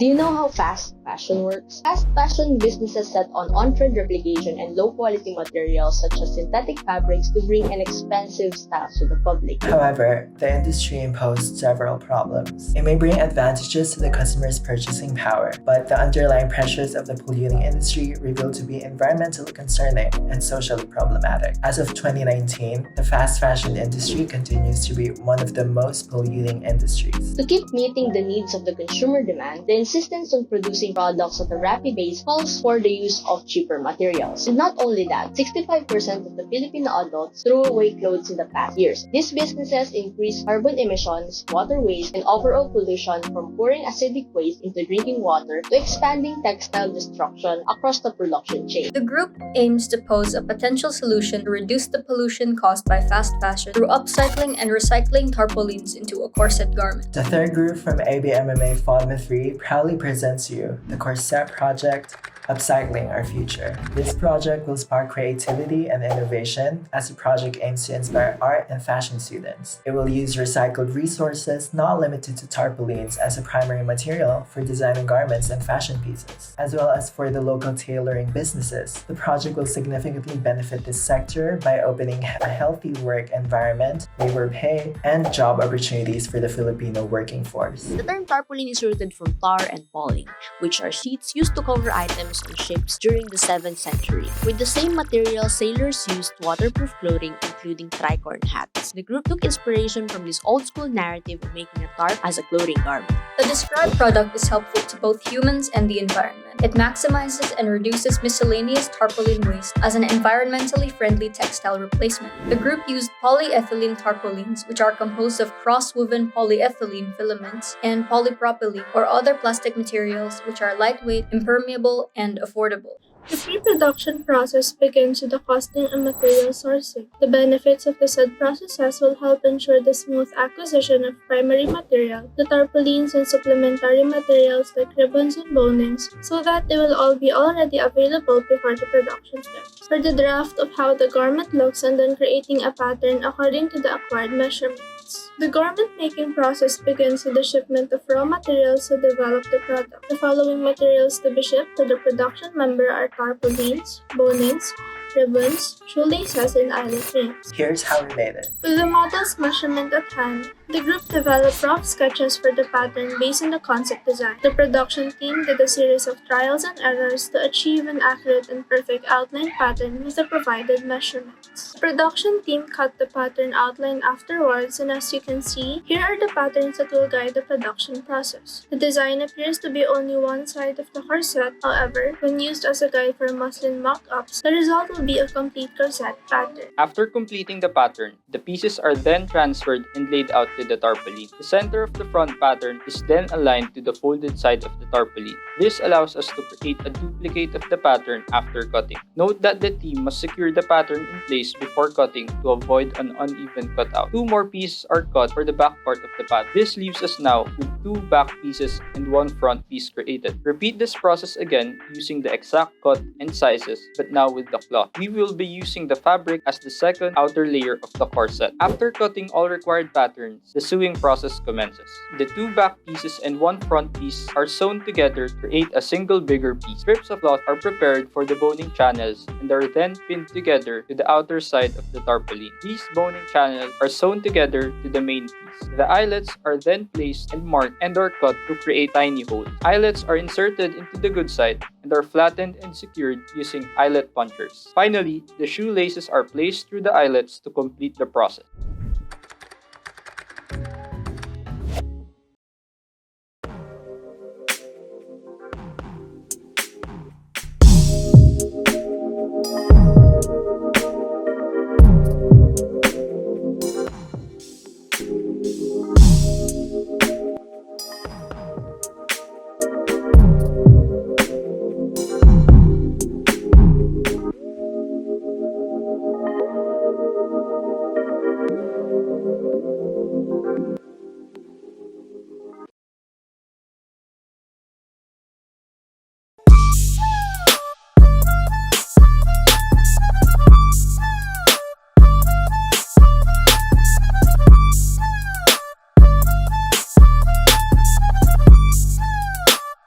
Do you know how fast fashion works? Fast fashion businesses set on-trend replication and low-quality materials such as synthetic fabrics to bring inexpensive styles to the public. However, the industry imposed several problems. It may bring advantages to the customer's purchasing power, but the underlying pressures of the polluting industry revealed to be environmentally concerning and socially problematic. As of 2019, the fast fashion industry continues to be one of the most polluting industries. To keep meeting the needs of the consumer demand, the insistence on producing products at a rapid pace calls for the use of cheaper materials. And not only that, 65% of the Filipino adults threw away clothes in the past years. These businesses increase carbon emissions, water waste, and overall pollution from pouring acidic waste into drinking water to expanding textile destruction across the production chain. The group aims to pose a potential solution to reduce the pollution caused by fast fashion through upcycling and recycling tarpaulins into a corset garment. The third group from ABMMA FODMA 3 proudly presents you the Corset project, Upcycling Our Future. This project will spark creativity and innovation as the project aims to inspire art and fashion students. It will use recycled resources not limited to tarpaulins as a primary material for designing garments and fashion pieces, as well as for the local tailoring businesses. The project will significantly benefit this sector by opening a healthy work environment, labor pay, and job opportunities for the Filipino working force. The term tarpaulin is rooted from tar and paulin, which are sheets used to cover items on ships during the 7th century. With the same material, sailors used waterproof clothing, including tricorn hats. The group took inspiration from this old-school narrative of making a tarp as a clothing garment. The described product is helpful to both humans and the environment. It maximizes and reduces miscellaneous tarpaulin waste as an environmentally friendly textile replacement. The group used polyethylene tarpaulins, which are composed of cross-woven polyethylene filaments, and polypropylene or other plastic materials which are lightweight, impermeable, and affordable. The pre-production process begins with the costing and material sourcing. The benefits of the said processes will help ensure the smooth acquisition of primary material, the tarpaulins and supplementary materials like ribbons and bonings, so that they will all be already available before the production steps. For the draft of how the garment looks and then creating a pattern according to the acquired measurements. The garment making process begins with the shipment of raw materials to develop the product. The following materials to be shipped to the production member are tarpaulins, bonings, ribbons, shoelaces, and eyelet rings. Here's how we made it. With the model's measurement at hand, the group developed rough sketches for the pattern based on the concept design. The production team did a series of trials and errors to achieve an accurate and perfect outline pattern with the provided measurements. The production team cut the pattern outline afterwards, and as you can see, here are the patterns that will guide the production process. The design appears to be only one side of the corset. However, when used as a guide for muslin mock-ups, the result will be a complete corset pattern. After completing the pattern, the pieces are then transferred and laid out to the tarpaulin. The center of the front pattern is then aligned to the folded side of the tarpaulin. This allows us to create a duplicate of the pattern after cutting. Note that the team must secure the pattern in place before cutting to avoid an uneven cutout. 2 more pieces are cut for the back part of the pattern. This leaves us now with 2 back pieces and 1 front piece created. Repeat this process again using the exact cut and sizes, but now with the cloth. We will be using the fabric as the second outer layer of the corset. After cutting all required patterns, the sewing process commences. The 2 back pieces and 1 front piece are sewn together to create a single bigger piece. Strips of cloth are prepared for the boning channels and are then pinned together to the outer side of the tarpaulin. These boning channels are sewn together to the main piece. The eyelets are then placed and marked and are cut to create tiny holes. Eyelets are inserted into the good side and are flattened and secured using eyelet punchers. Finally, the shoelaces are placed through the eyelets to complete the process.